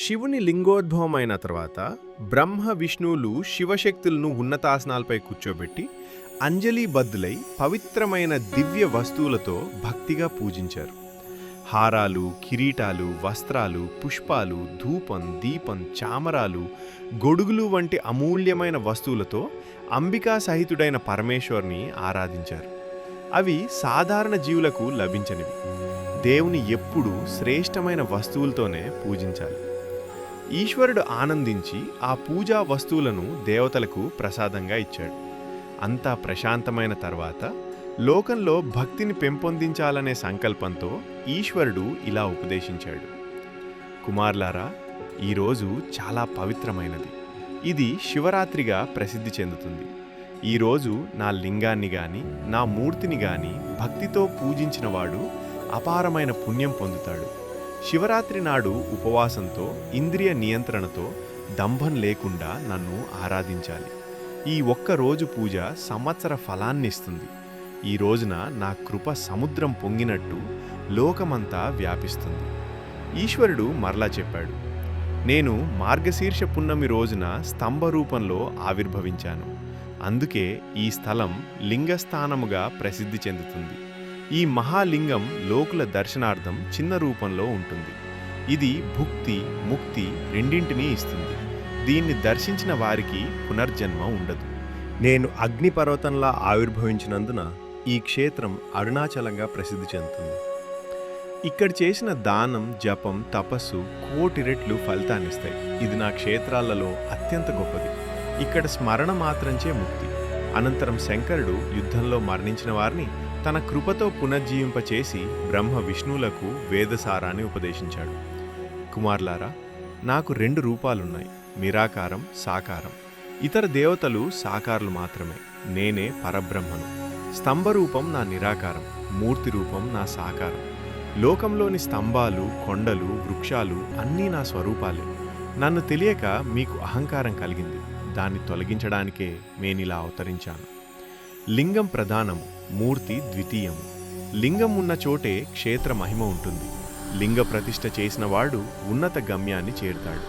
శివుని లింగోద్భవం అయిన తర్వాత బ్రహ్మ విష్ణువులు శివశక్తులను ఉన్నతాసనాలపై కూర్చోబెట్టి అంజలిబద్ధులై పవిత్రమైన దివ్య వస్తువులతో భక్తిగా పూజించారు. హారాలు, కిరీటాలు, వస్త్రాలు, పుష్పాలు, ధూపం, దీపం, చామరాలు, గొడుగులు వంటి అమూల్యమైన వస్తువులతో అంబికా సహితుడైన పరమేశ్వర్ని ఆరాధించారు. అవి సాధారణ జీవులకు లభించనివి. దేవుని ఎప్పుడూ శ్రేష్టమైన వస్తువులతోనే పూజించాలి. ఈశ్వరుడు ఆనందించి ఆ పూజా వస్తువులను దేవతలకు ప్రసాదంగా ఇచ్చాడు. అంతా ప్రశాంతమైన తర్వాత లోకంలో భక్తిని పెంపొందించాలనే సంకల్పంతో ఈశ్వరుడు ఇలా ఉపదేశించాడు. కుమార్లారా, ఈరోజు చాలా పవిత్రమైనది. ఇది శివరాత్రిగా ప్రసిద్ధి చెందుతుంది. ఈరోజు నా లింగాన్ని గాని నా మూర్తిని గాని భక్తితో పూజించినవాడు అపారమైన పుణ్యం పొందుతాడు. శివరాత్రి నాడు ఉపవాసంతో, ఇంద్రియ నియంత్రణతో, దంభం లేకుండా నన్ను ఆరాధించాలి. ఈ ఒక్క రోజు పూజ సంవత్సర ఫలాన్నిస్తుంది. ఈ రోజున నా కృప సముద్రం పొంగినట్టు లోకమంతా వ్యాపిస్తుంది. ఈశ్వరుడు మరలా చెప్పాడు, నేను మార్గశీర్ష పున్నమి రోజున స్తంభ రూపంలో ఆవిర్భవించాను. అందుకే ఈ స్థలం లింగస్థానముగా ప్రసిద్ధి చెందుతుంది. ఈ మహాలింగం లోకుల దర్శనార్థం చిన్న రూపంలో ఉంటుంది. ఇది భుక్తి, ముక్తి రెండింటినీ ఇస్తుంది. దీన్ని దర్శించిన వారికి పునర్జన్మ ఉండదు. నేను అగ్నిపర్వతంలా ఆవిర్భవించినందున ఈ క్షేత్రం అరుణాచలంగా ప్రసిద్ధి చెందుతుంది. ఇక్కడ చేసిన దానం, జపం, తపస్సు కోటి రెట్లు ఫలితాన్నిస్తాయి. ఇది నా క్షేత్రాలలో అత్యంత గొప్పది. ఇక్కడ స్మరణ మాత్రంచే ముక్తి. అనంతరం శంకరుడు యుద్ధంలో మరణించిన వారిని తన కృపతో పునర్జీవింపచేసి బ్రహ్మ విష్ణువులకు వేదసారాన్ని ఉపదేశించాడు. కుమార్లారా, నాకు 2 రూపాలున్నాయి, నిరాకారం, సాకారం. ఇతర దేవతలు సాకారులు మాత్రమే. నేనే పరబ్రహ్మను. స్తంభరూపం నా నిరాకారం, మూర్తి రూపం నా సాకారం. లోకంలోని స్తంభాలు, కొండలు, వృక్షాలు అన్నీ నా స్వరూపాలే. నన్ను తెలియక మీకు అహంకారం కలిగింది. దాన్ని తొలగించడానికే నేనిలా అవతరించాను. లింగం ప్రధానము, మూర్తి ద్వితీయము. లింగం ఉన్న చోటే క్షేత్ర మహిమ ఉంటుంది. లింగ ప్రతిష్ఠ చేసిన వాడు ఉన్నత గమ్యాన్ని చేరుతాడు.